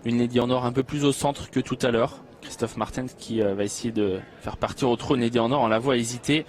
Une Lady en or un peu plus au centre que tout à l'heure. Christophe Martens qui va essayer de faire partir au trot une Lady en or. On la voit hésiter.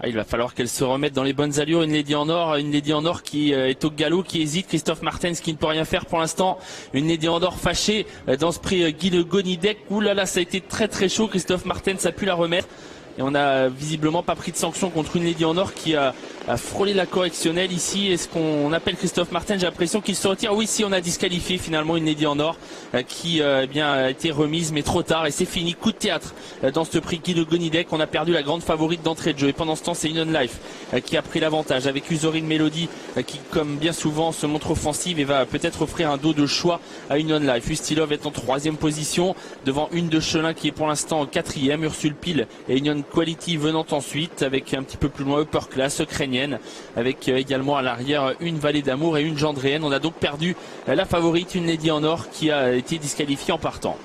Il va falloir qu'elle se remette dans les bonnes allures. Une Lady en or qui est au galop, qui hésite. Christophe Martens qui ne peut rien faire pour l'instant. Une Lady en or fâchée dans ce prix Guy Le Gonidec. Ouh là là, ça a été très très chaud. Christophe Martens a pu la remettre. Et on n'a visiblement pas pris de sanction contre une Lady en or qui a frôlé la correctionnelle ici. Est-ce qu'on appelle Christophe Martens? J'ai l'impression qu'il se retire. Oui, si, on a disqualifié finalement une Lady en or qui a été remise, mais trop tard. Et c'est fini. Coup de théâtre dans ce prix Guy Le Gonidec. On a perdu la grande favorite d'entrée de jeu. Et pendant ce temps, c'est Union Life qui a pris l'avantage avec Usorine Melody qui, comme bien souvent, se montre offensive et va peut-être offrir un dos de choix à Union Life. Ustilov est en 3e position devant une de Chelin qui est pour l'instant en 4e. Ursule Pile et Union Quality venant ensuite avec un petit peu plus loin Upper Class ukrainienne avec également à l'arrière une Vallée d'Amour et une Gendréenne. On a donc perdu la favorite, une Lady en or qui a été disqualifiée en partant.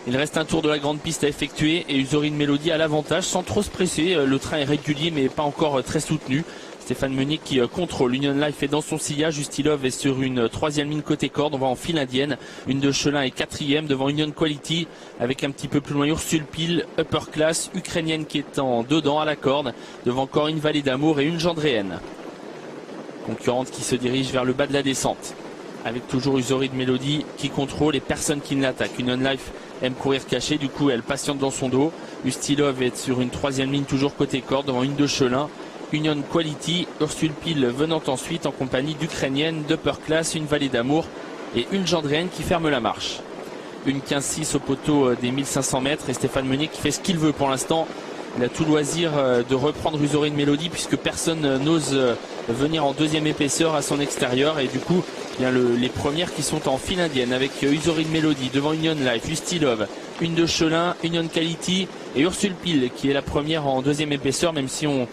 Il reste un tour de la grande piste à effectuer et Usorine Melody à l'avantage sans trop se presser. Le train est régulier mais pas encore très soutenu. Stéphane Meunier qui contrôle. Union Life est dans son sillage. Ustilov est sur une 3e ligne côté corde. On va en file indienne. Une de Chelin est 4e devant Union Quality avec un petit peu plus loin Ursule Pile, Upper Class, ukrainienne qui est en dedans à la corde. Devant encore une Vallée d'Amour et une Gendréenne. Concurrente qui se dirige vers le bas de la descente. Avec toujours Usorine Melody qui contrôle et personne qui ne l'attaque. Union Life aime courir caché. Du coup, elle patiente dans son dos. Ustilov est sur une 3e ligne toujours côté corde devant une de Chelin. Union Quality, Ursule Pile venant ensuite en compagnie d'Ukrainienne, d'Upper Class, une Vallée d'Amour et une Gendréenne qui ferme la marche. Une 15-6 au poteau des 1500 mètres et Stéphane Meunier qui fait ce qu'il veut pour l'instant. Il a tout loisir de reprendre Usorine Melody puisque personne n'ose venir en 2e épaisseur à son extérieur et du coup les premières qui sont en file indienne avec Usorine Melody devant Union Life, Ustilov, une de Chelin, Union Quality et Ursule Pile qui est la première en 2e épaisseur, même si on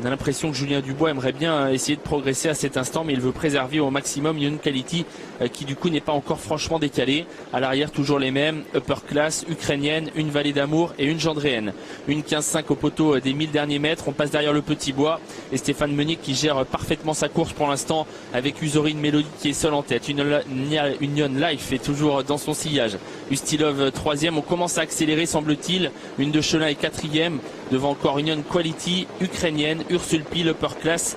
a l'impression que Julien Dubois aimerait bien essayer de progresser à cet instant, mais il veut préserver au maximum Union Quality qui du coup n'est pas encore franchement décalé. À l'arrière toujours les mêmes, Upper Class, ukrainienne, une Vallée d'Amour et une Gendréenne. Une 15-5 au poteau des 1000 derniers mètres, on passe derrière le petit bois et Stéphane Meunier qui gère parfaitement sa course pour l'instant avec Usorine Melody qui est seul en tête. Union Life est toujours dans son sillage. Ustilov 3e, on commence à accélérer semble-t-il. Une de Chelin est 4e devant encore Union Quality, ukrainienne, Ursule Pile, Upper Class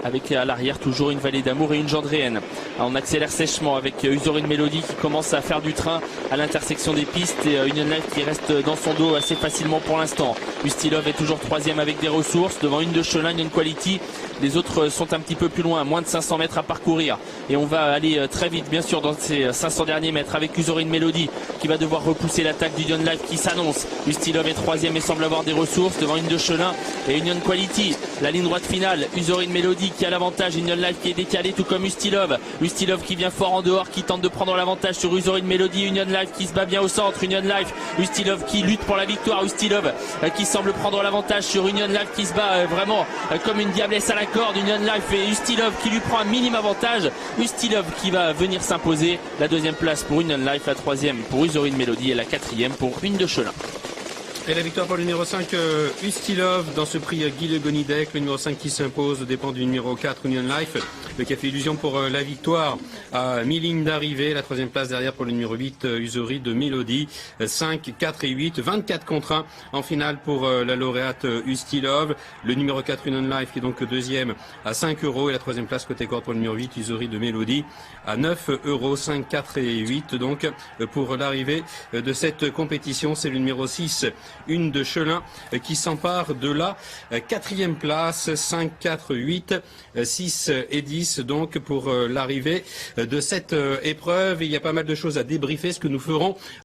avec à l'arrière toujours une Vallée d'Amour et une Gendréenne. On accélère sèchement avec Usorine Melody qui commence à faire du train à l'intersection des pistes et Union Life qui reste dans son dos assez facilement pour l'instant. Ustilov est toujours 3e avec des ressources devant une de Chelin, Union Quality. Les autres sont un petit peu plus loin, moins de 500 mètres à parcourir et on va aller très vite bien sûr dans ces 500 derniers mètres avec Usorine Melody qui va devoir repousser l'attaque d'Union Life qui s'annonce. Ustilov est 3e et semble avoir des ressources devant une de Chelin et Union Quality. La ligne droite finale, Usorine Melody qui a l'avantage, Union Life qui est décalé tout comme Ustilov. Ustilov qui vient fort en dehors, qui tente de prendre l'avantage sur Usorine Melody. Union Life qui se bat bien au centre. Union Life, Ustilov qui lutte pour la victoire. Ustilov qui semble prendre l'avantage sur Union Life qui se bat vraiment comme une diablesse à la corde. Union Life et Ustilov qui lui prend un minime avantage. Ustilov qui va venir s'imposer. La 2e place pour Union Life, la 3e pour Usorine Melody et la 4e pour une de Chelin. Et la victoire pour le numéro 5, Ustilov, dans ce prix Guy Le Gonidec. Le numéro 5 qui s'impose dépend du numéro 4, Union Life, qui a fait illusion pour la victoire à mi-ligne d'arrivée. La 3e place derrière pour le numéro 8, Usorine Melody. 5, 4 et 8, 24 contre 1 en finale pour la lauréate Ustilov. Le numéro 4, Union Life, qui est donc 2e à 5 € et la 3e place côté corde pour le numéro 8, Usorine Melody, à 9 €, 5, 4 et 8. Donc pour l'arrivée de cette compétition, c'est le numéro 6, une de Chelin qui s'empare de la 4e place, 5, 4, 8, 6 et 10 donc pour l'arrivée de cette épreuve. Il y a pas mal de choses à débriefer, ce que nous ferons